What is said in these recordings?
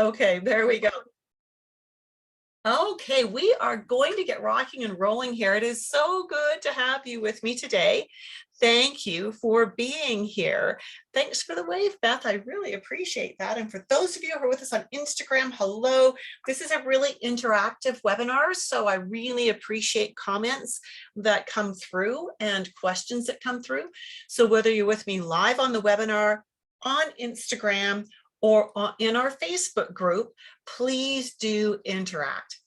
Okay, there we go. Okay, we are going to get rocking and rolling here. It is so good to have you with me today. Thank you for being here. Thanks for the wave, Beth. I really appreciate that. And for those of you who are with us on Instagram, hello. This is a really interactive webinar, so I really appreciate comments that come through and questions that come through. So whether you're with me live on the webinar, on Instagram, or in our Facebook group, please do interact.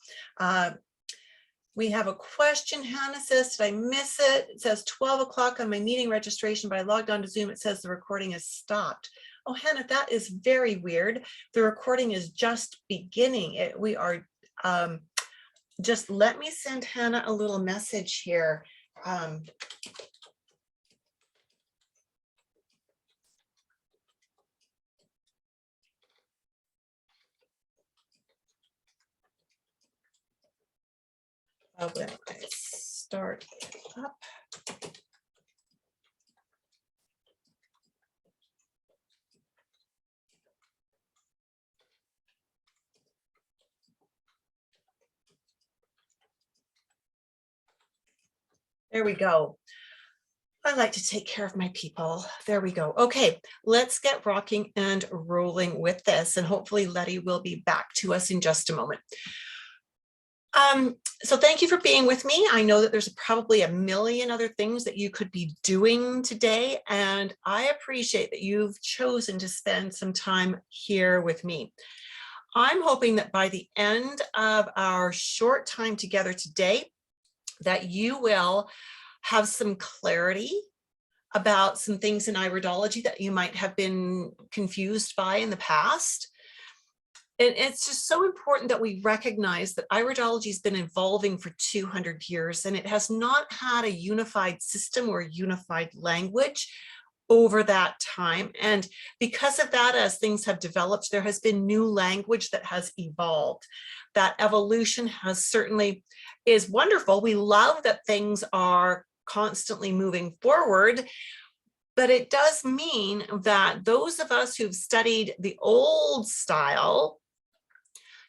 We have a question. Hannah says, did I miss it? It says 12 o'clock on my meeting registration, but I logged on to Zoom. It says the recording is stopped. Oh, Hannah, that is very weird. The recording is just beginning. We are, just let me send Hannah a little message here. When I start up. There we go. I like to take care of my people. There we go. Okay, let's get rocking and rolling with this, and hopefully Letty will be back to us in just a moment. So thank you for being with me. I know that there's probably a million other things that you could be doing today, and I appreciate that you've chosen to spend some time here with me. I'm hoping that by the end of our short time together today, that you will have some clarity about some things in iridology that you might have been confused by in the past. And it's just so important that we recognize that iridology has been evolving for 200 years, and it has not had a unified system or unified language over that time. And because of that, as things have developed, there has been new language that has evolved. That evolution has certainly is wonderful. We love that things are constantly moving forward. But it does mean that those of us who've studied the old style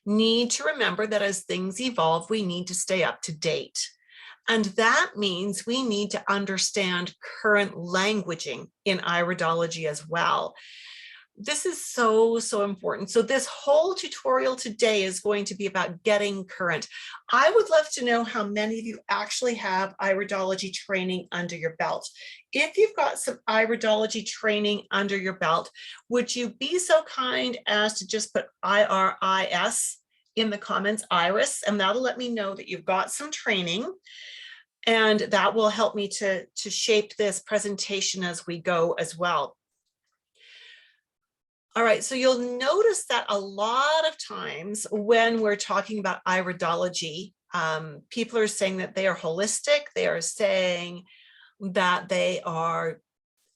need to remember that as things evolve, we need to stay up to date. And that means we need to understand current languaging in iridology as well. This is so, so important. So this whole tutorial today is going to be about getting current. I would love to know how many of you actually have iridology training under your belt. If you've got some iridology training under your belt, would you be so kind as to just put IRIS in the comments, Iris, and that'll let me know that you've got some training. And that will help me to shape this presentation as we go as well. All right, so you'll notice that a lot of times when we're talking about iridology, people are saying that they are holistic. They are saying that they are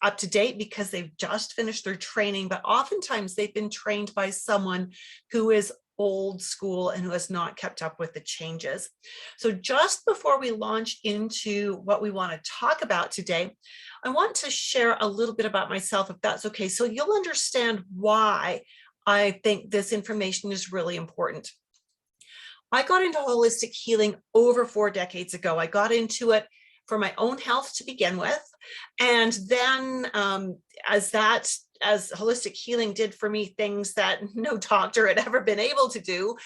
up to date because they've just finished their training, but oftentimes they've been trained by someone who is old school and who has not kept up with the changes. So just before we launch into what we want to talk about today, I want to share a little bit about myself, if that's okay. So you'll understand why I think this information is really important. I got into holistic healing over 4 decades ago. I got into it for my own health to begin with. And then as holistic healing did for me things that no doctor had ever been able to do,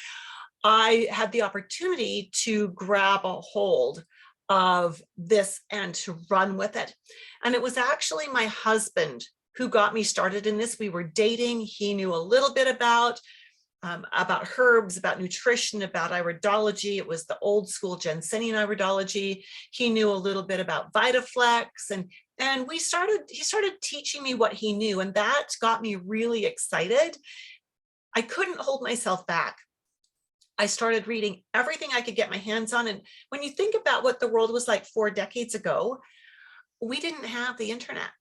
I had the opportunity to grab a hold of this and to run with it. And it was actually my husband who got me started in this. We were dating. He knew a little bit about herbs, about nutrition, about iridology. It was the old school Jensenian iridology. He knew a little bit about Vitaflex, and he started teaching me what he knew, and that got me really excited. I couldn't hold myself back. I started reading everything I could get my hands on. And when you think about what the world was like 4 decades ago, we didn't have the internet,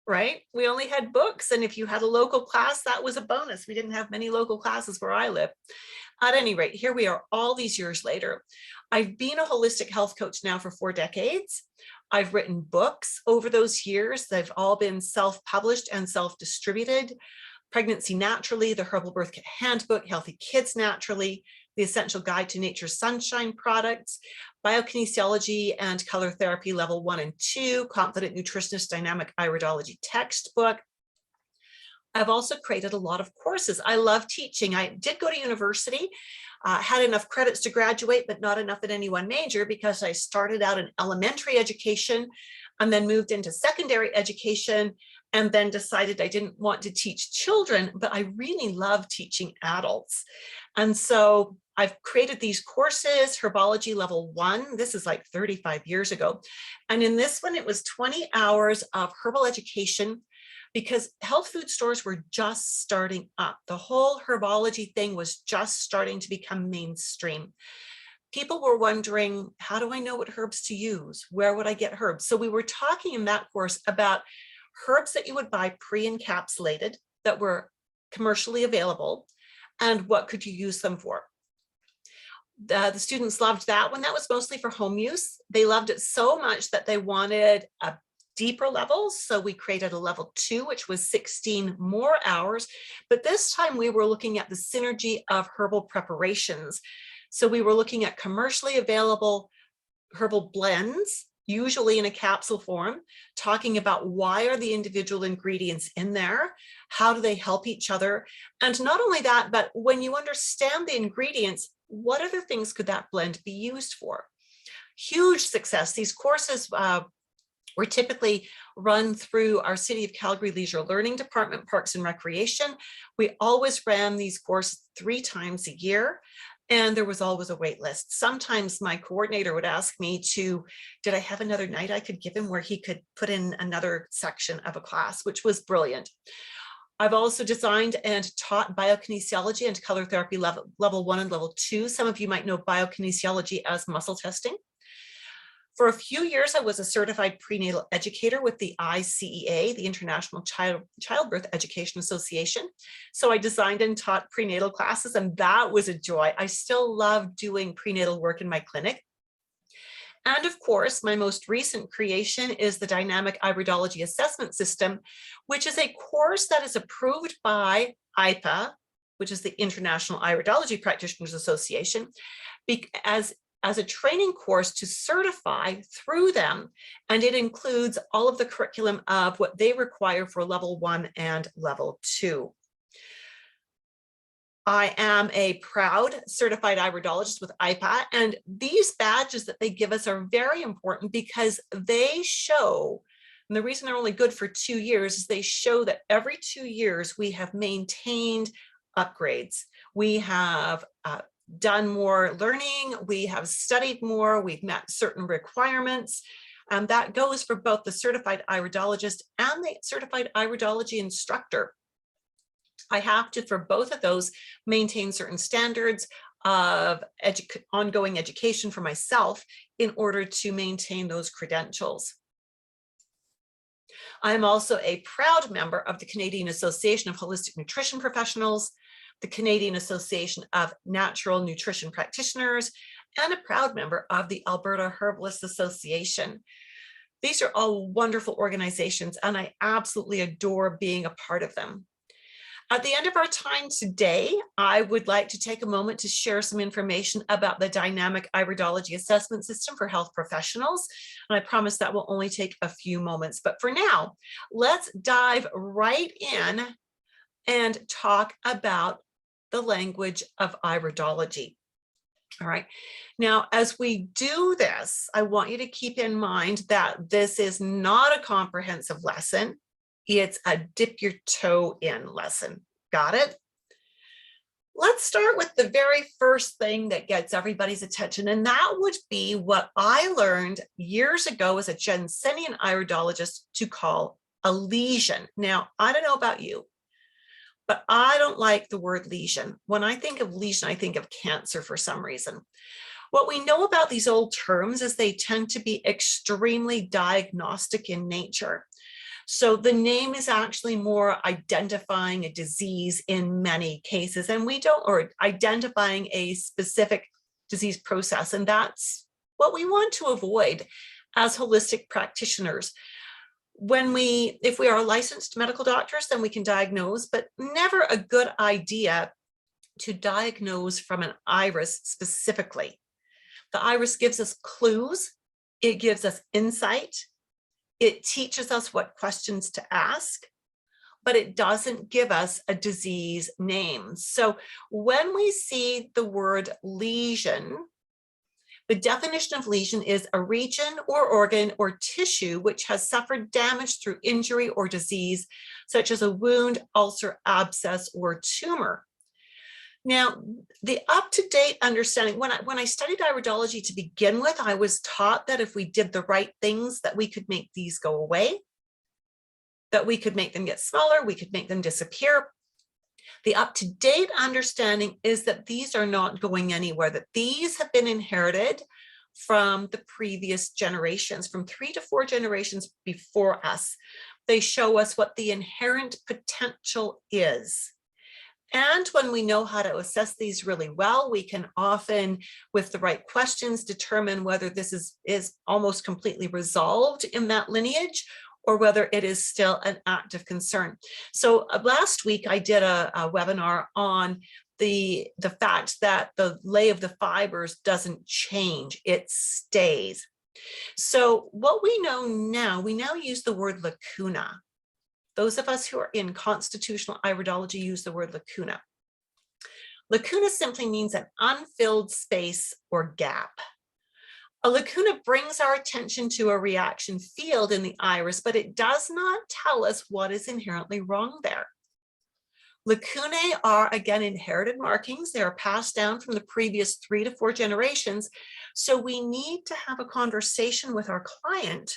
right? We only had books. And if you had a local class, that was a bonus. We didn't have many local classes where I live. At any rate, here we are all these years later. I've been a holistic health coach now for 4 decades. I've written books over those years. They've all been self-published and self-distributed. Pregnancy Naturally, the Herbal Birth Kit Handbook, Healthy Kids Naturally, The Essential Guide to Nature's Sunshine Products, Biokinesiology and Color Therapy Level 1 and 2, Confident Nutritionist Dynamic Iridology Textbook. I've also created a lot of courses. I love teaching. I did go to university, had enough credits to graduate, but not enough in any one major because I started out in elementary education and then moved into secondary education and then decided I didn't want to teach children, but I really love teaching adults. And so I've created these courses, Herbology Level 1, this is like 35 years ago. And in this one, it was 20 hours of herbal education because health food stores were just starting up. The whole herbology thing was just starting to become mainstream. People were wondering, how do I know what herbs to use? Where would I get herbs? So we were talking in that course about herbs that you would buy pre-encapsulated that were commercially available and what could you use them for. The students loved that one. That was mostly for home use. They loved it so much that they wanted a deeper levels. So we created a level 2, which was 16 more hours. But this time we were looking at the synergy of herbal preparations. So we were looking at commercially available herbal blends, usually in a capsule form, talking about why are the individual ingredients in there? How do they help each other? And not only that, but when you understand the ingredients, what other things could that blend be used for? Huge success. These courses were typically run through our City of Calgary Leisure Learning Department, Parks and Recreation. We always ran these courses 3 times a year, and there was always a wait list. Sometimes my coordinator would ask me did I have another night I could give him where he could put in another section of a class, which was brilliant. I've also designed and taught biokinesiology and color therapy level 1 and level 2. Some of you might know biokinesiology as muscle testing. For a few years, I was a certified prenatal educator with the ICEA, the International Childbirth Education Association. So I designed and taught prenatal classes, and that was a joy. I still love doing prenatal work in my clinic. And of course, my most recent creation is the Dynamic Hybridology Assessment System, which is a course that is approved by IPA, which is the International Iridology Practitioners Association, as a training course to certify through them. And it includes all of the curriculum of what they require for level 1 and level 2. I am a proud certified iridologist with IPA, and these badges that they give us are very important because they show, and the reason they're only good for 2 years is they show that every 2 years we have maintained upgrades. We have done more learning, we have studied more, we've met certain requirements. That goes for both the certified iridologist and the certified iridology instructor. I have to, for both of those, maintain certain standards of ongoing education for myself in order to maintain those credentials. I'm also a proud member of the Canadian Association of Holistic Nutrition Professionals, the Canadian Association of Natural Nutrition Practitioners, and a proud member of the Alberta Herbalist Association. These are all wonderful organizations, and I absolutely adore being a part of them. At the end of our time today, I would like to take a moment to share some information about the Dynamic Iridology Assessment System for health professionals. And I promise that will only take a few moments. But for now, let's dive right in and talk about the language of iridology. All right. Now, as we do this, I want you to keep in mind that this is not a comprehensive lesson. It's a dip your toe in lesson. Got it? Let's start with the very first thing that gets everybody's attention, and that would be what I learned years ago as a Jensenian iridologist to call a lesion. Now, I don't know about you, but I don't like the word lesion. When I think of lesion, I think of cancer for some reason. What we know about these old terms is they tend to be extremely diagnostic in nature. So the name is actually more identifying a disease in many cases, and or identifying a specific disease process. And that's what we want to avoid as holistic practitioners. If we are licensed medical doctors, then we can diagnose, but never a good idea to diagnose from an iris specifically. The iris gives us clues, it gives us insight, it teaches us what questions to ask, but it doesn't give us a disease name. So when we see the word lesion, the definition of lesion is a region or organ or tissue which has suffered damage through injury or disease, such as a wound, ulcer, abscess, or tumor. Now, the up-to-date understanding, when I studied iridology to begin with, I was taught that if we did the right things, that we could make these go away, that we could make them get smaller, we could make them disappear. The up-to-date understanding is that these are not going anywhere, that these have been inherited from the previous generations, from 3 to 4 generations before us. They show us what the inherent potential is. And when we know how to assess these really well, we can often, with the right questions, determine whether this is almost completely resolved in that lineage, or whether it is still an active concern. So last week I did a webinar on the fact that the lay of the fibers doesn't change, it stays. So what we know now, we now use the word lacuna. Those of us who are in constitutional iridology use the word lacuna. Lacuna simply means an unfilled space or gap. A lacuna brings our attention to a reaction field in the iris, but it does not tell us what is inherently wrong there. Lacunae are, again, inherited markings. They are passed down from the previous 3 to 4 generations. So we need to have a conversation with our client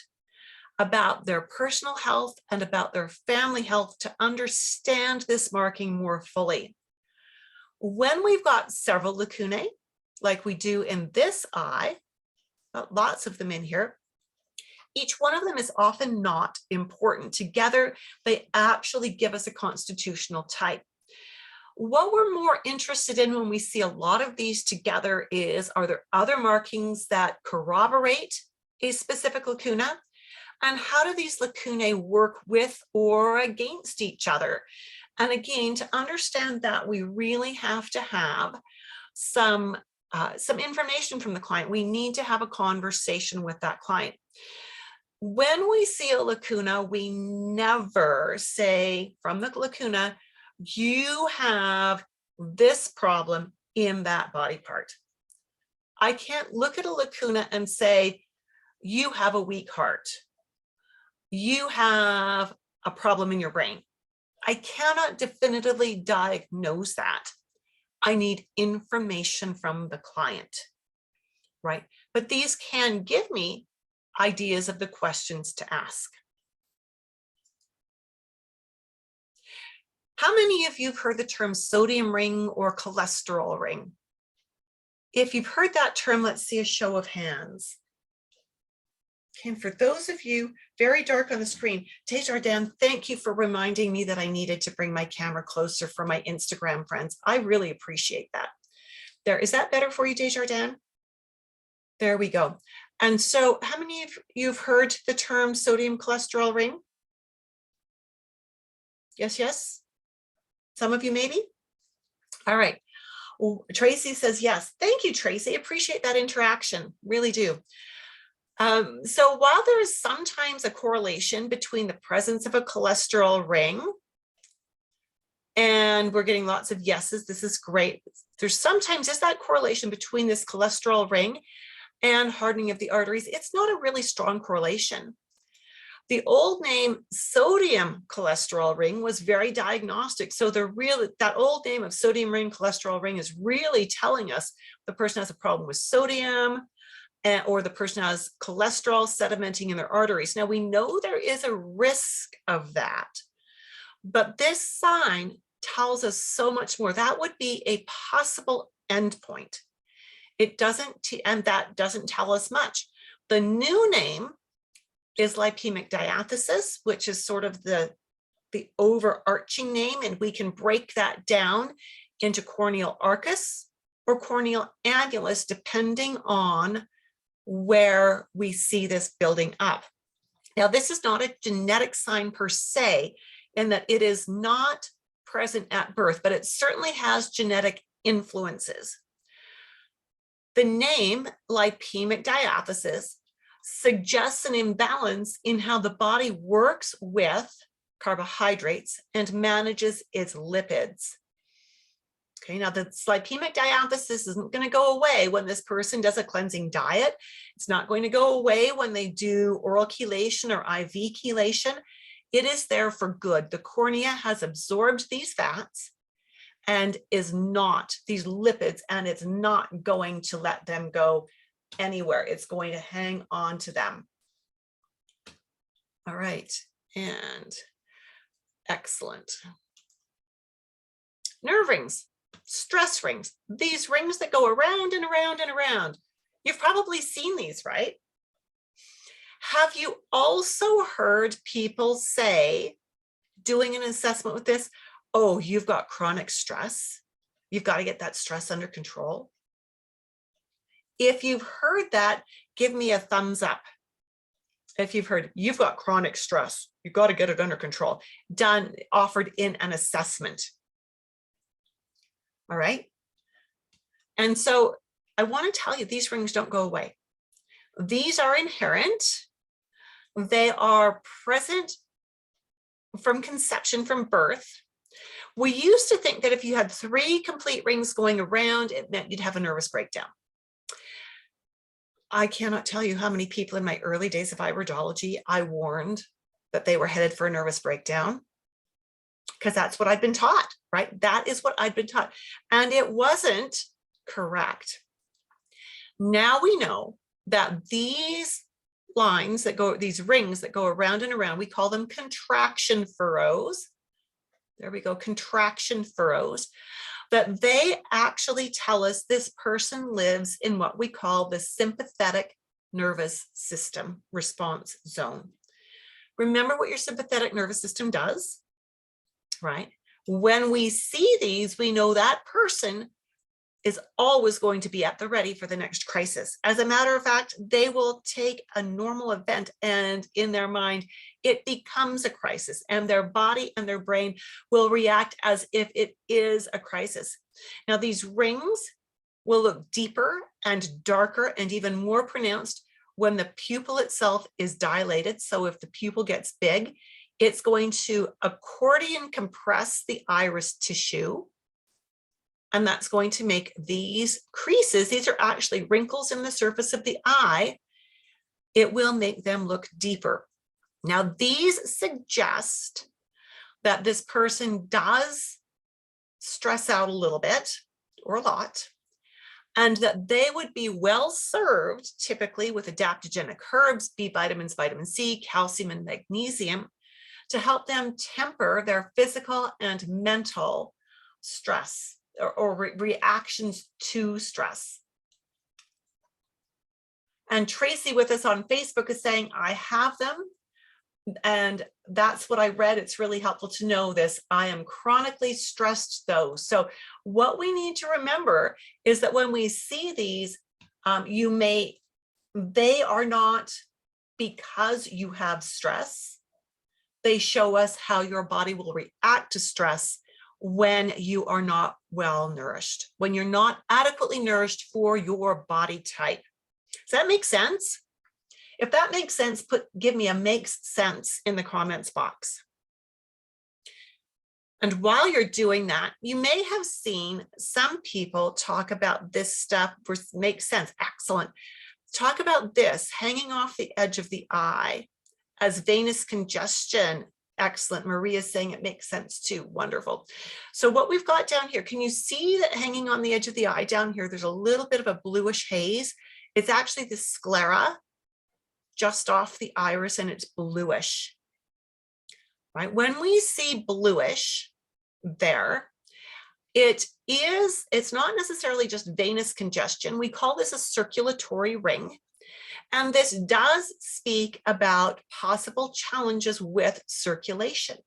about their personal health and about their family health to understand this marking more fully. When we've got several lacunae, like we do in this eye, lots of them in here, each one of them is often not important. Together, they actually give us a constitutional type. What we're more interested in when we see a lot of these together is, are there other markings that corroborate a specific lacuna? And how do these lacunae work with or against each other? And again, to understand that, we really have to have some information from the client. We need to have a conversation with that client. When we see a lacuna, we never say from the lacuna, you have this problem in that body part. I can't look at a lacuna and say, you have a weak heart. You have a problem in your brain. I cannot definitively diagnose that. I need information from the client, right? But these can give me ideas of the questions to ask. How many of you have heard the term sodium ring or cholesterol ring? If you've heard that term, let's see a show of hands. And for those of you, very dark on the screen, Desjardins, thank you for reminding me that I needed to bring my camera closer for my Instagram friends. I really appreciate that. There, is that better for you, Desjardins? There we go. And so how many of you have heard the term sodium cholesterol ring? Yes, yes. Some of you maybe? All right. Well, Tracy says yes. Thank you, Tracy. Appreciate that interaction. Really do. So while there is sometimes a correlation between the presence of a cholesterol ring, and we're getting lots of yeses, this is great. There's sometimes is that correlation between this cholesterol ring and hardening of the arteries. It's not a really strong correlation. The old name sodium cholesterol ring was very diagnostic. So that old name of sodium ring, cholesterol ring is really telling us the person has a problem with sodium, or the person has cholesterol sedimenting in their arteries. Now we know there is a risk of that, but this sign tells us so much more. That would be a possible endpoint. It doesn't, and that doesn't tell us much. The new name is Lypemic Diathesis, which is sort of the overarching name, and we can break that down into corneal arcus or corneal annulus, depending on where we see this building up. Now, this is not a genetic sign per se, in that it is not present at birth, but it certainly has genetic influences. The name Lypemic Diathesis suggests an imbalance in how the body works with carbohydrates and manages its lipids. Okay, now the lipemic diathesis isn't going to go away when this person does a cleansing diet. It's not going to go away when they do oral chelation or IV chelation. It is there for good. The cornea has absorbed these fats and is not, these lipids, and it's not going to let them go anywhere. It's going to hang on to them. All right, and excellent. Nerve rings. Stress rings, these rings that go around and around and around. You've probably seen these, right? Have you also heard people say, doing an assessment with this, oh, you've got chronic stress. You've got to get that stress under control. If you've heard that, give me a thumbs up. If you've heard, you've got chronic stress, you've got to get it under control, done, offered in an assessment. All right. And so I want to tell you, these rings don't go away. These are inherent. They are present from conception, from birth. We used to think that if you had 3 complete rings going around, it meant you'd have a nervous breakdown. I cannot tell you how many people in my early days of Hybridology I warned that they were headed for a nervous breakdown, because that's what I'd been taught, right? That is what I'd been taught. And it wasn't correct. Now we know that these lines that go, these rings that go around and around, we call them contraction furrows. There we go, contraction furrows, that they actually tell us this person lives in what we call the sympathetic nervous system response zone. Remember what your sympathetic nervous system does, right? When we see these, we know that person is always going to be at the ready for the next crisis. As a matter of fact, they will take a normal event and in their mind, it becomes a crisis, and their body and their brain will react as if it is a crisis. Now, these rings will look deeper and darker and even more pronounced when the pupil itself is dilated. So if the pupil gets big, it's going to accordion compress the iris tissue. And that's going to make these creases, these are actually wrinkles in the surface of the eye, it will make them look deeper. Now, these suggest that this person does stress out a little bit or a lot, and that they would be well served typically with adaptogenic herbs, B vitamins, vitamin C, calcium, and magnesium to help them temper their physical and mental stress or reactions to stress. And Tracy with us on Facebook is saying, I have them. And that's what I read. It's really helpful to know this. I am chronically stressed though. So what we need to remember is that when we see these, they are not because you have stress. They show us how your body will react to stress when you are not well nourished, when you're not adequately nourished for your body type. Does that make sense? If that makes sense, give me a makes sense in the comments box. And while you're doing that, you may have seen some people talk about this stuff, which makes sense. Excellent. Talk about this hanging off the edge of the eye as venous congestion. Excellent. Maria's saying it makes sense too. Wonderful. So what we've got down here, can you see that hanging on the edge of the eye down here, there's a little bit of a bluish haze. It's actually the sclera just off the iris, and it's bluish, right? When we see bluish there, it's not necessarily just venous congestion. We call this a circulatory ring. And this does speak about possible challenges with circulation.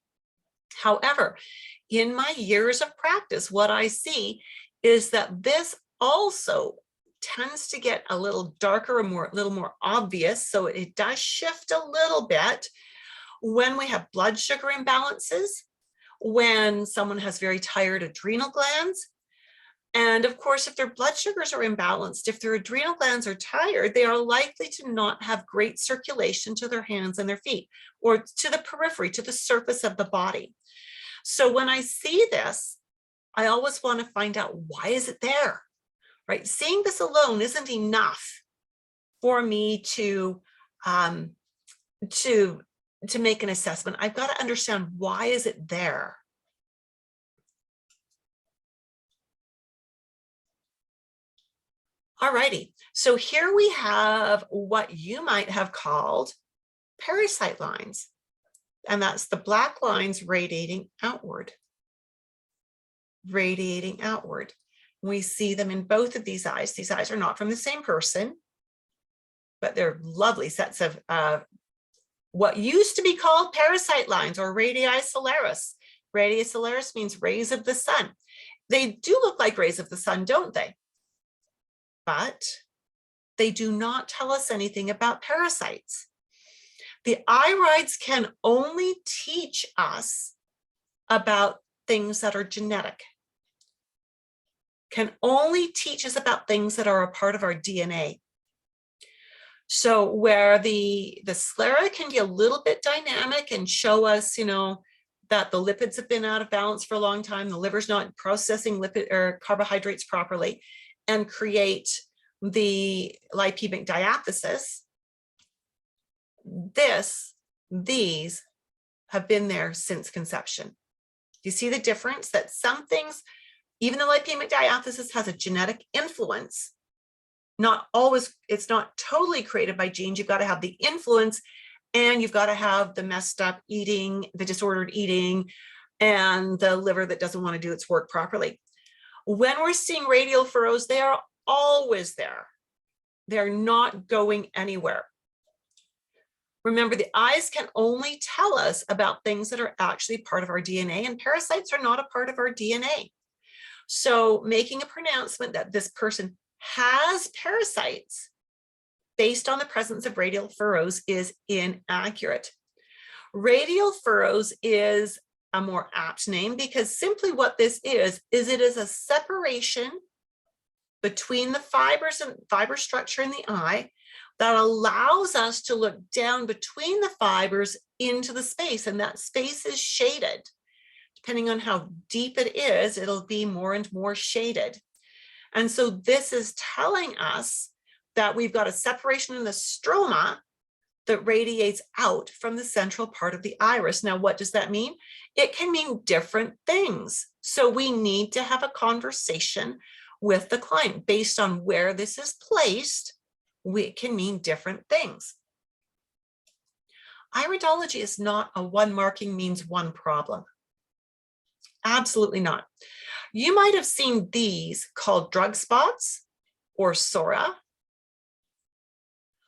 However, in my years of practice, what I see is that this also tends to get a little darker and a little more obvious. So it does shift a little bit when we have blood sugar imbalances, when someone has very tired adrenal glands. And of course, if their blood sugars are imbalanced, if their adrenal glands are tired, they are likely to not have great circulation to their hands and their feet, or to the periphery, to the surface of the body. So when I see this, I always want to find out, why is it there, right? Seeing this alone isn't enough for me to make an assessment. I've got to understand, why is it there? Alrighty, so here we have what you might have called parasite lines, and that's the black lines radiating outward. Radiating outward. We see them in both of these eyes. These eyes are not from the same person, but they're lovely sets of what used to be called parasite lines, or radii solaris. Radii solaris means rays of the sun. They do look like rays of the sun, don't they? But they do not tell us anything about parasites. The irides can only teach us about things that are genetic, can only teach us about things that are a part of our DNA. So where the sclera can be a little bit dynamic and show us, that the lipids have been out of balance for a long time, the liver's not processing lipid or carbohydrates properly, and create the Lypemic Diathesis, these have been there since conception. Do you see the difference? That some things, even the Lypemic Diathesis has a genetic influence, not always, it's not totally created by genes. You've got to have the influence, and you've got to have the messed up eating, the disordered eating, and the liver that doesn't want to do its work properly. When we're seeing radial furrows, they are always there. They're not going anywhere. Remember, the eyes can only tell us about things that are actually part of our DNA, and parasites are not a part of our DNA. So making a pronouncement that this person has parasites based on the presence of radial furrows is inaccurate. Radial furrows is a more apt name, because simply what this is it is a separation between the fibers and fiber structure in the eye that allows us to look down between the fibers into the space, and that space is shaded. Depending on how deep it is, it'll be more and more shaded. And so this is telling us that we've got a separation in the stroma that radiates out from the central part of the iris. Now, what does that mean? It can mean different things. So we need to have a conversation with the client based on where this is placed. It can mean different things. Iridology is not a one marking means one problem. Absolutely not. You might have seen these called drug spots or sora.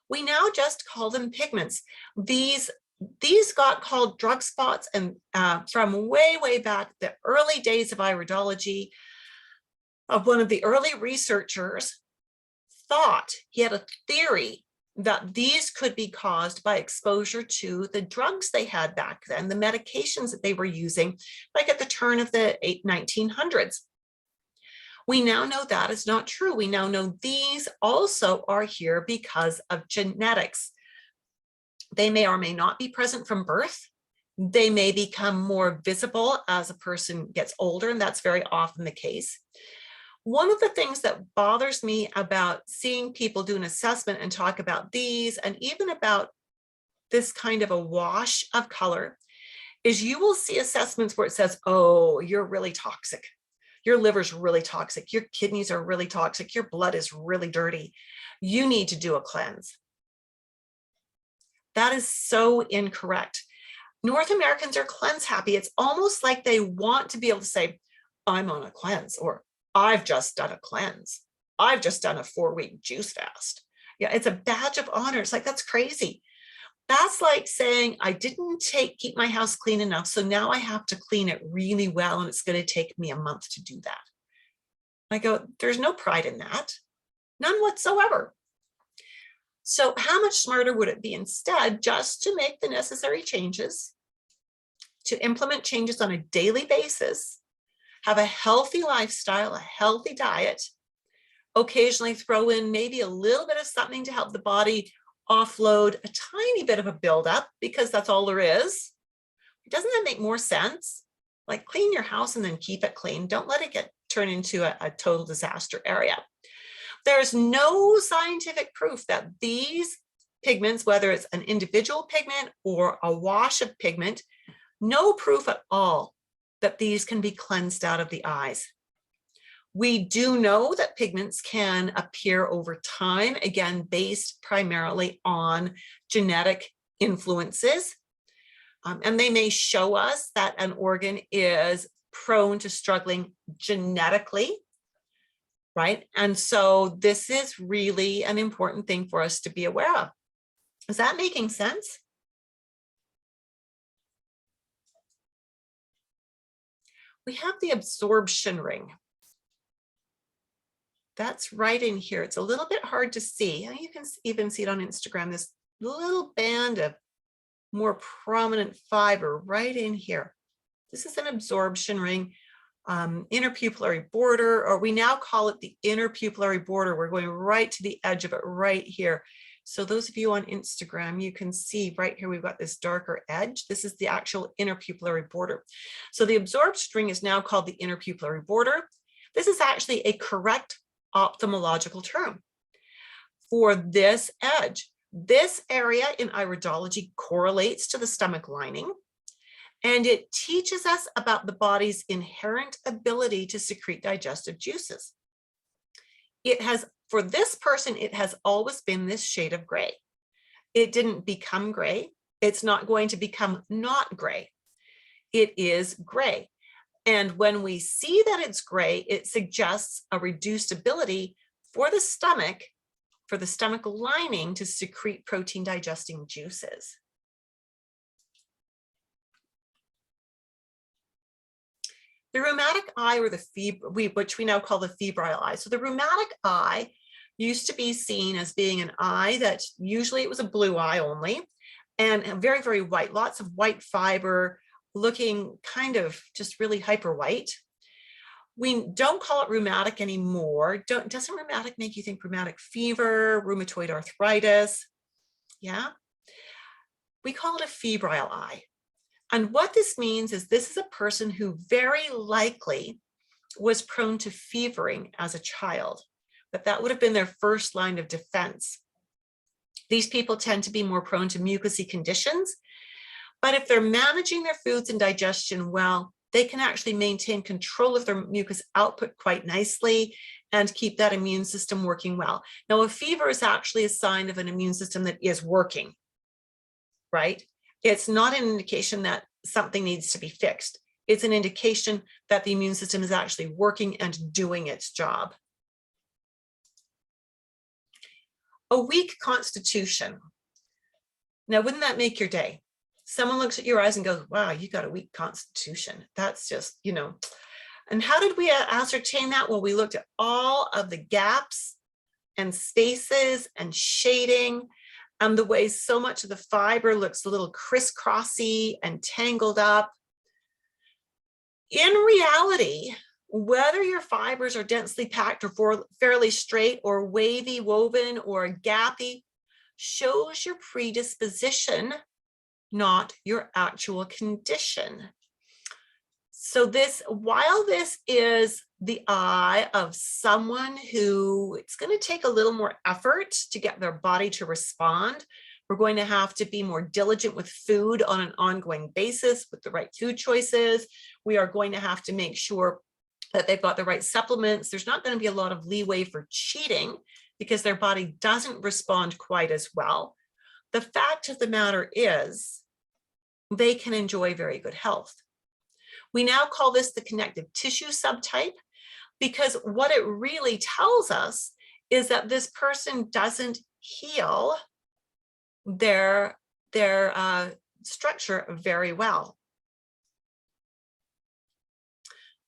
We now just call them pigments. These got called drug spots, and from way back, the early days of iridology, of one of the early researchers thought, he had a theory that these could be caused by exposure to the drugs they had back then, the medications that they were using, like at the turn of the 1900s. We now know that is not true. We now know these also are here because of genetics. They may or may not be present from birth. They may become more visible as a person gets older, and that's very often the case. One of the things that bothers me about seeing people do an assessment and talk about these, and even about this kind of a wash of color, is you will see assessments where it says, oh, you're really toxic. Your liver's really toxic. Your kidneys are really toxic. Your blood is really dirty. You need to do a cleanse. That is so incorrect. North Americans are cleanse happy. It's almost like they want to be able to say, I'm on a cleanse, or I've just done a cleanse. I've just done a 4-week juice fast. Yeah, it's a badge of honor. It's like, that's crazy. That's like saying, I didn't keep my house clean enough, so now I have to clean it really well, and it's going to take me a month to do that. I go, there's no pride in that. None whatsoever. So how much smarter would it be instead just to make the necessary changes, to implement changes on a daily basis, have a healthy lifestyle, a healthy diet, occasionally throw in maybe a little bit of something to help the body offload a tiny bit of a buildup, because that's all there is. Doesn't that make more sense? Like, clean your house and then keep it clean. Don't let it turn into a total disaster area. There's no scientific proof that these pigments, whether it's an individual pigment or a wash of pigment, no proof at all that these can be cleansed out of the eyes. We do know that pigments can appear over time, again, based primarily on genetic influences. And they may show us that an organ is prone to struggling genetically, right? And so this is really an important thing for us to be aware of. Is that making sense? We have the absorption ring. That's right in here. It's a little bit hard to see. You can even see it on Instagram, this little band of more prominent fiber right in here. This is an absorption ring, inner pupillary border, or we now call it the inner pupillary border. We're going right to the edge of it right here. So those of you on Instagram, you can see right here, we've got this darker edge. This is the actual inner pupillary border. So the absorption ring is now called the inner pupillary border. This is actually a correct ophthalmological term for this edge. This area in iridology correlates to the stomach lining, and it teaches us about the body's inherent ability to secrete digestive juices. It has, for this person, it has always been this shade of gray. It didn't become gray. It's not going to become not gray. It is gray. And when we see that it's gray, it suggests a reduced ability for the stomach lining to secrete protein digesting juices. The rheumatic eye, or which we now call the febrile eye. So the rheumatic eye used to be seen as being an eye that usually it was a blue eye only, and very, very white, lots of white fiber, looking kind of just really hyper white. We don't call it rheumatic anymore. Doesn't rheumatic make you think rheumatic fever, rheumatoid arthritis? Yeah. We call it a febrile eye. And what this means is this is a person who very likely was prone to fevering as a child, but that would have been their first line of defense. These people tend to be more prone to mucousy conditions, but if they're managing their foods and digestion well, they can actually maintain control of their mucus output quite nicely and keep that immune system working well. Now, a fever is actually a sign of an immune system that is working, right? It's not an indication that something needs to be fixed. It's an indication that the immune system is actually working and doing its job. A weak constitution. Now, wouldn't that make your day? Someone looks at your eyes and goes, wow, you got a weak constitution. That's just, you know. And how did we ascertain that? Well, we looked at all of the gaps and spaces and shading, and the way so much of the fiber looks a little crisscrossy and tangled up. In reality, whether your fibers are densely packed or fairly straight or wavy woven or gappy shows your predisposition, not your actual condition. So while this is the eye of someone who it's going to take a little more effort to get their body to respond, we're going to have to be more diligent with food on an ongoing basis with the right food choices. We are going to have to make sure that they've got the right supplements. There's not going to be a lot of leeway for cheating because their body doesn't respond quite as well. The fact of the matter is they can enjoy very good health. We now call this the connective tissue subtype because what it really tells us is that this person doesn't heal their structure very well.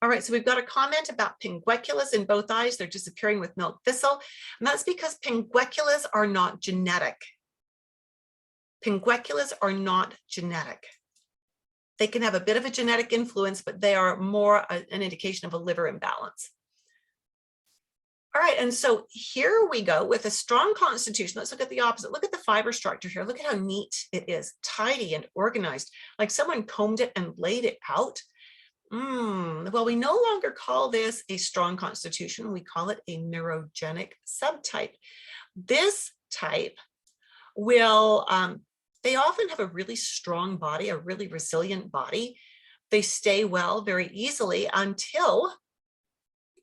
All right, so we've got a comment about pingueculas in both eyes. They're disappearing with milk thistle. And that's because pingueculas are not genetic. Pingueculas are not genetic. They can have a bit of a genetic influence, but they are more an indication of a liver imbalance. All right, and so here we go with a strong constitution. Let's look at the opposite. Look at the fiber structure here. Look at how neat it is, tidy and organized, like someone combed it and laid it out. Well, we no longer call this a strong constitution. We call it a neurogenic subtype. This type will, they often have a really strong body, a really resilient body. They stay well very easily until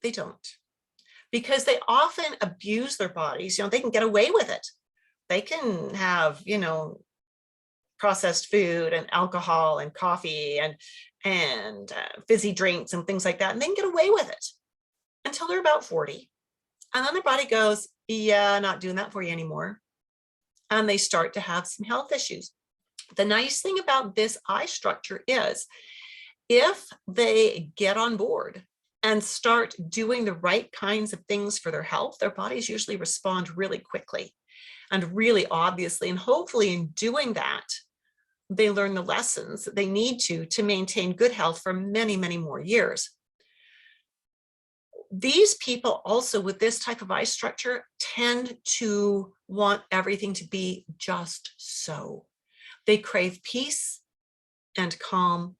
they don't, because they often abuse their bodies. You know, they can get away with it. They can have, you know, processed food and alcohol and coffee and fizzy drinks and things like that, and they can get away with it until they're about 40. And then their body goes, yeah, not doing that for you anymore. And they start to have some health issues. The nice thing about this eye structure is if they get on board and start doing the right kinds of things for their health, their bodies usually respond really quickly and really obviously. And hopefully in doing that, they learn the lessons that they need to maintain good health for many, many more years. These people also with this type of eye structure tend to want everything to be just so. They crave peace and calm,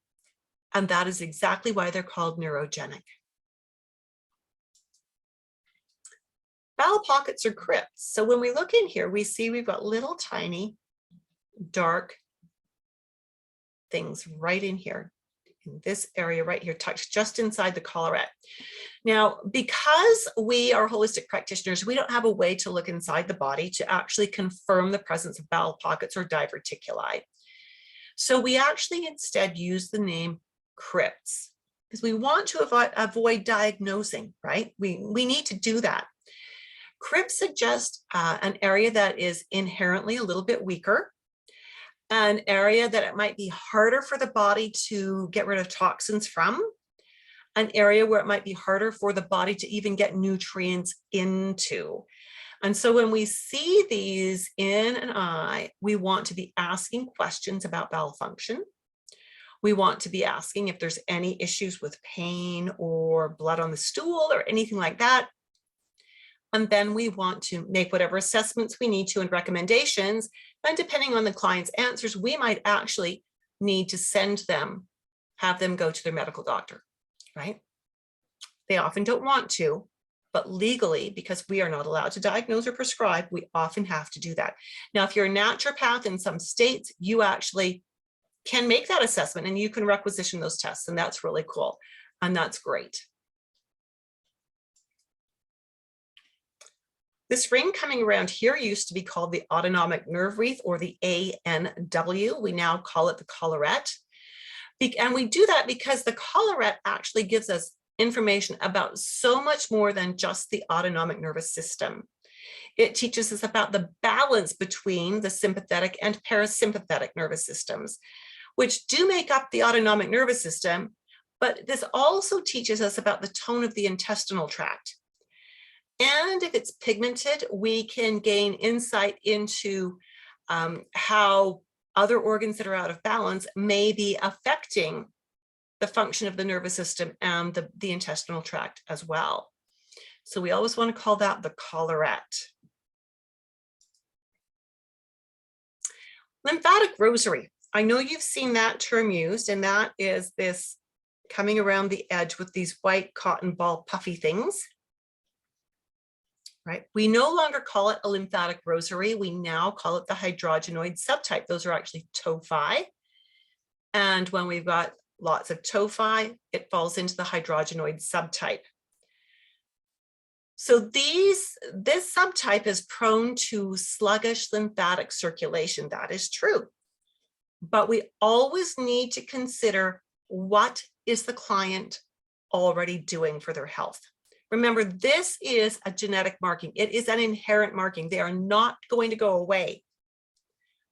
and that is exactly why they're called neurogenic. Bowel pockets are crypts. So when we look in here, we see we've got little tiny dark things right in here, in this area right here, tucked just inside the collarette. Now, because we are holistic practitioners, we don't have a way to look inside the body to actually confirm the presence of bowel pockets or diverticuli. So we actually instead use the name crypts because we want to avoid diagnosing, right? We need to do that. Crypts suggest an area that is inherently a little bit weaker, an area that it might be harder for the body to get rid of toxins from, an area where it might be harder for the body to even get nutrients into. And so when we see these in an eye, we want to be asking questions about bowel function. We want to be asking if there's any issues with pain or blood on the stool or anything like that. And then we want to make whatever assessments we need to and recommendations. And depending on the client's answers, we might actually need to send them, have them go to their medical doctor, right? They often don't want to, but legally, because we are not allowed to diagnose or prescribe, we often have to do that. Now, if you're a naturopath in some states, you actually can make that assessment and you can requisition those tests, and that's really cool. And that's great. This ring coming around here used to be called the autonomic nerve wreath, or the ANW. We now call it the collarette. And we do that because the collarette actually gives us information about so much more than just the autonomic nervous system. It teaches us about the balance between the sympathetic and parasympathetic nervous systems, which do make up the autonomic nervous system. But this also teaches us about the tone of the intestinal tract. And if it's pigmented, we can gain insight into how other organs that are out of balance may be affecting the function of the nervous system and the intestinal tract as well. So we always want to call that the collarette. Lymphatic rosary. I know you've seen that term used, and that is this coming around the edge with these white cotton ball puffy things. Right? We no longer call it a lymphatic rosary. We now call it the hydrogenoid subtype. Those are actually tophi. And when we've got lots of tophi, it falls into the hydrogenoid subtype. So this subtype is prone to sluggish lymphatic circulation. That is true. But we always need to consider, what is the client already doing for their health? Remember, this is a genetic marking. It is an inherent marking. They are not going to go away.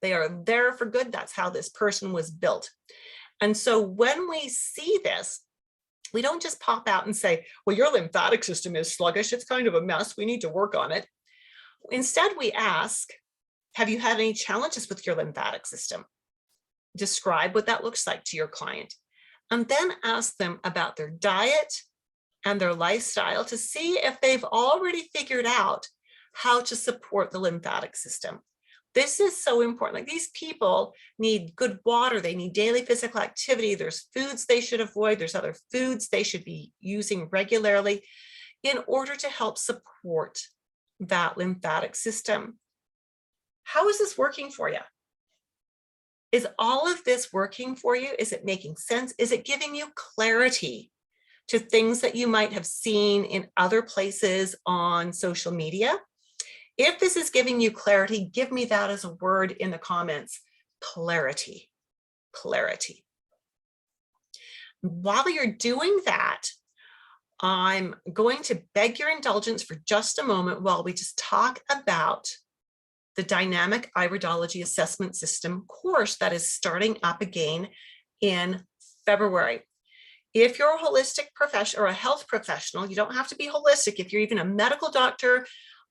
They are there for good. That's how this person was built. And so when we see this, We don't just pop out and say, well, your lymphatic system is sluggish. It's kind of a mess. We need to work on it. Instead, we ask, have you had any challenges with your lymphatic system? Describe what that looks like to your client. And then ask them about their diet and their lifestyle to see if they've already figured out how to support the lymphatic system. This is so important. Like, these people need good water. They need daily physical activity. There's foods they should avoid. There's other foods they should be using regularly in order to help support that lymphatic system. How is this working for you? Is all of this working for you? Is it making sense? Is it giving you clarity to things that you might have seen in other places on social media? If this is giving you clarity, give me that as a word in the comments. Clarity. Clarity. While you're doing that, I'm going to beg your indulgence for just a moment while we just talk about the Dynamic Iridology Assessment System course that is starting up again in February. If you're a holistic professional or a health professional, you don't have to be holistic. If you're even a medical doctor,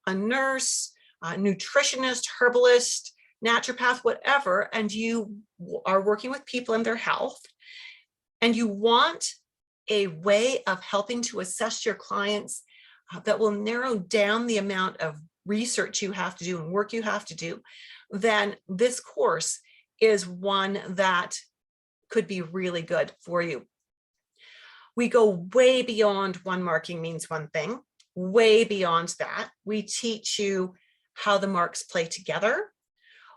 a nurse, a nutritionist, herbalist, naturopath, whatever, and you are working with people in their health, and you want a way of helping to assess your clients that will narrow down the amount of research you have to do and work you have to do, then this course is one that could be really good for you. We go way beyond one marking means one thing, way beyond that. We teach you how the marks play together.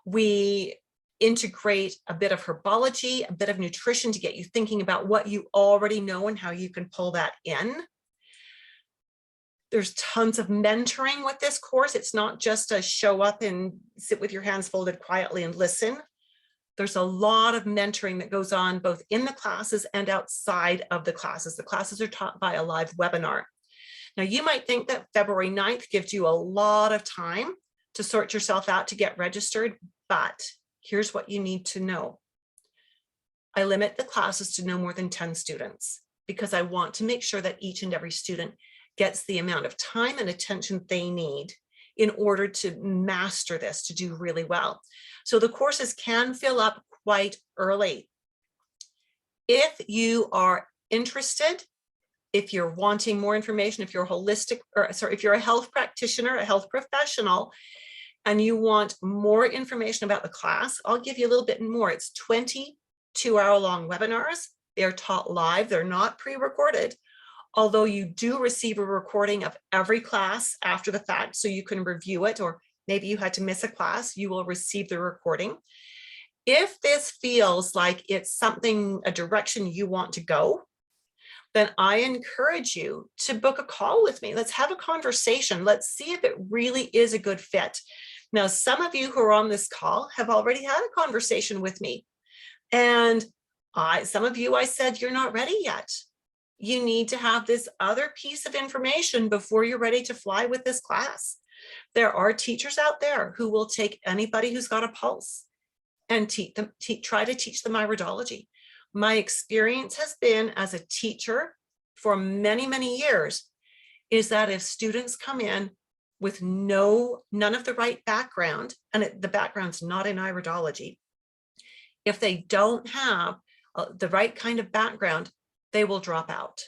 We integrate a bit of herbology, a bit of nutrition to get you thinking about what you already know and how you can pull that in. There's tons of mentoring with this course. It's not just a show up and sit with your hands folded quietly and listen. There's a lot of mentoring that goes on both in the classes and outside of the classes. The classes are taught by a live webinar. Now, you might think that February 9th gives you a lot of time to sort yourself out to get registered, but here's what you need to know. I limit the classes to no more than 10 students because I want to make sure that each and every student gets the amount of time and attention they need in order to master this, to do really well. So the courses can fill up quite early. If you are interested, if you're wanting more information, if you're if you're a health practitioner, a health professional, and you want more information about the class, I'll give you a little bit more. It's 20 2-hour-long webinars. They're taught live. They're not pre-recorded, although you do receive a recording of every class after the fact, so you can review it, or maybe you had to miss a class, you will receive the recording. If this feels like it's something, a direction you want to go, then I encourage you to book a call with me. Let's have a conversation. Let's see if it really is a good fit. Now, some of you who are on this call have already had a conversation with me. And some of you, I said, you're not ready yet. You need to have this other piece of information before you're ready to fly with this class. There are teachers out there who will take anybody who's got a pulse and try to teach them iridology. My experience has been as a teacher for many, many years is that if students come in with none of the right background, and the background's not in iridology, if they don't have the right kind of background, they will drop out.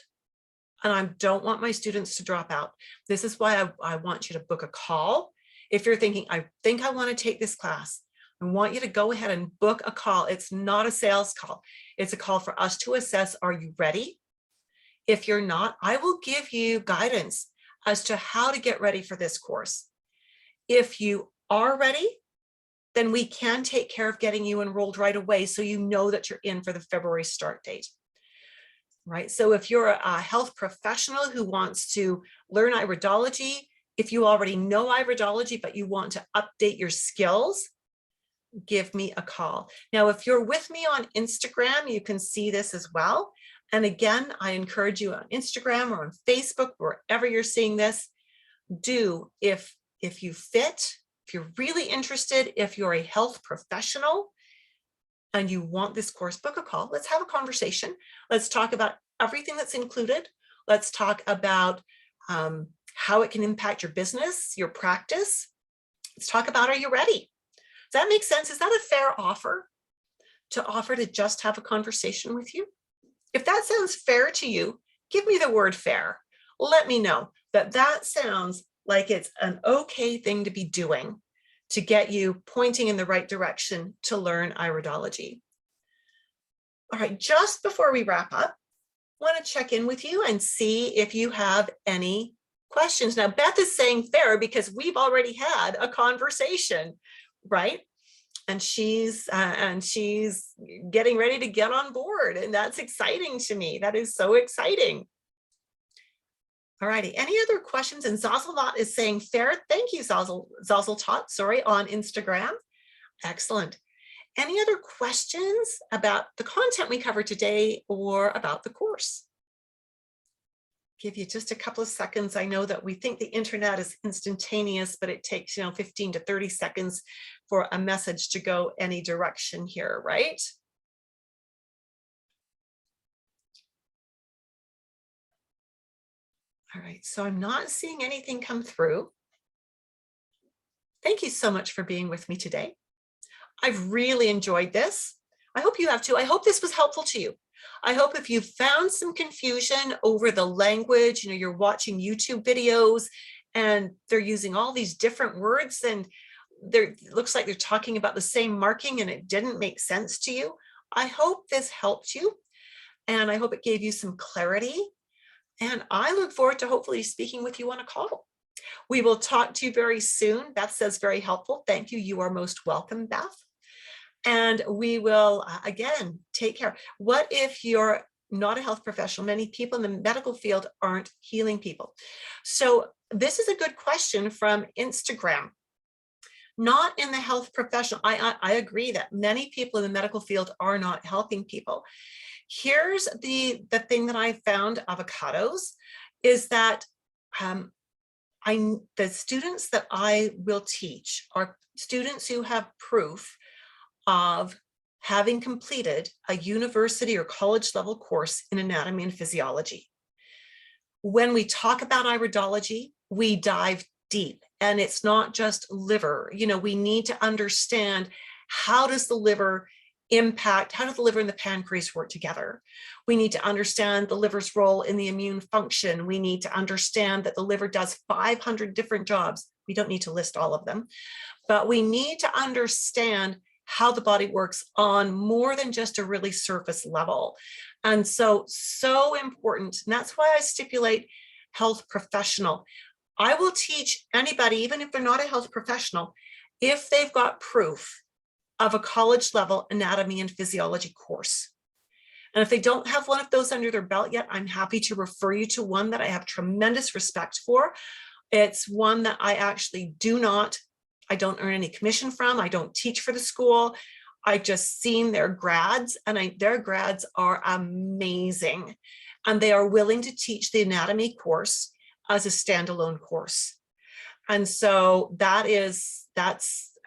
And I don't want my students to drop out. This is why I want you to book a call. If you're thinking, I think I want to take this class, I want you to go ahead and book a call. It's not a sales call. It's a call for us to assess, are you ready? If you're not, I will give you guidance as to how to get ready for this course. If you are ready, then we can take care of getting you enrolled right away so you know that you're in for the February start date. Right? So if you're a health professional who wants to learn iridology, if you already know iridology, but you want to update your skills, give me a call. Now, if you're with me on Instagram, you can see this as well. And again, I encourage you on Instagram or on Facebook, wherever you're seeing this, if you fit, if you're really interested, if you're a health professional and you want this course, book a call. Let's have a conversation. Let's talk about everything that's included. Let's talk about how it can impact your business, your practice. Let's talk about, are you ready? Does that make sense? Is that a fair offer to just have a conversation with you? If that sounds fair to you, give me the word fair. Let me know that that sounds like it's an okay thing to be doing to get you pointing in the right direction to learn iridology. All right, just before we wrap up, I want to check in with you and see if you have any questions. Now, Beth is saying fair because we've already had a conversation, right? And she's getting ready to get on board, and that's exciting to me. That is so exciting. All righty, any other questions? And Zazeltot is saying fair. Thank you, Zazeltot, sorry, on Instagram. Excellent. Any other questions about the content we covered today or about the course? Give you just a couple of seconds. I know that we think the internet is instantaneous, but it takes 15 to 30 seconds for a message to go any direction here, right? All right, so I'm not seeing anything come through. Thank you so much for being with me today. I've really enjoyed this. I hope you have too. I hope this was helpful to you. I hope if you found some confusion over the language, you're watching YouTube videos and they're using all these different words and it looks like they're talking about the same marking and it didn't make sense to you. I hope this helped you and I hope it gave you some clarity. And I look forward to hopefully speaking with you on a call. We will talk to you very soon. Beth says very helpful. Thank you. You are most welcome, Beth. And we will, again, take care. What if you're not a health professional? Many people in the medical field aren't healing people. So this is a good question from Instagram. Not in the health professional. I agree that many people in the medical field are not helping people. Here's the thing that I found avocados is that the students that I will teach are students who have proof of having completed a university or college level course in anatomy and physiology. When we talk about iridology, we dive deep and it's not just liver. We need to understand how does the liver impact, how does the liver and the pancreas work together? We need to understand the liver's role in the immune function. We need to understand that the liver does 500 different jobs. We don't need to list all of them, but we need to understand how the body works on more than just a really surface level. And so important. And that's why I stipulate health professional. I will teach anybody, even if they're not a health professional, if they've got proof of a college level anatomy and physiology course. And if they don't have one of those under their belt yet, I'm happy to refer you to one that I have tremendous respect for. It's one that I actually I don't earn any commission from. I don't teach for the school. I've just seen their grads and their grads are amazing. And they are willing to teach the anatomy course as a standalone course. And so that's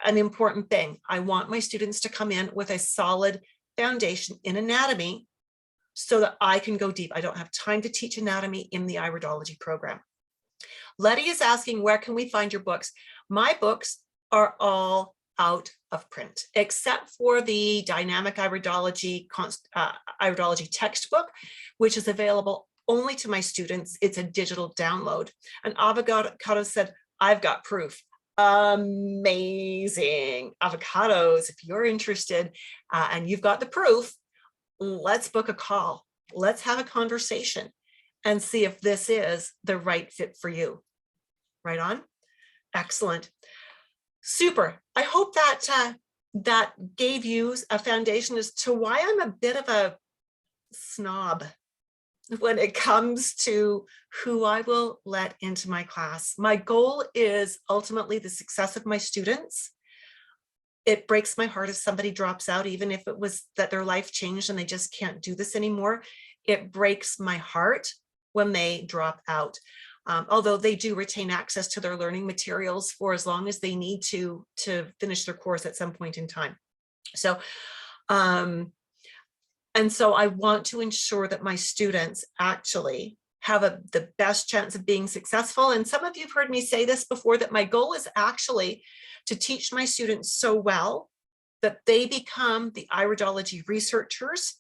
an important thing. I want my students to come in with a solid foundation in anatomy so that I can go deep. I don't have time to teach anatomy in the iridology program. Letty is asking, where can we find your books? My books are all out of print, except for the dynamic iridology textbook, which is available only to my students. It's a digital download. And Avocado said, I've got proof. Amazing. Avocados, if you're interested and you've got the proof, let's book a call. Let's have a conversation and see if this is the right fit for you. Right on? Excellent. Super. I hope that that gave you a foundation as to why I'm a bit of a snob when it comes to who I will let into my class. My goal is ultimately the success of my students. It breaks my heart if somebody drops out, even if it was that their life changed and they just can't do this anymore. It breaks my heart when they drop out. Although they do retain access to their learning materials for as long as they need to finish their course at some point in time. So And so I want to ensure that my students actually have the best chance of being successful. And some of you have heard me say this before, that my goal is actually to teach my students so well that they become the iridology researchers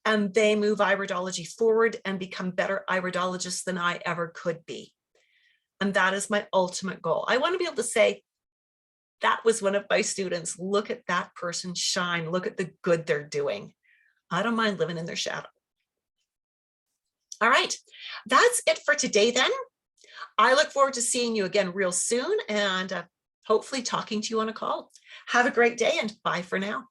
and they move iridology forward and become better iridologists than I ever could be. And that is my ultimate goal. I want to be able to say, that was one of my students. Look at that person shine. Look at the good they're doing. I don't mind living in their shadow. All right, that's it for today then. I look forward to seeing you again real soon and hopefully talking to you on a call. Have a great day and bye for now.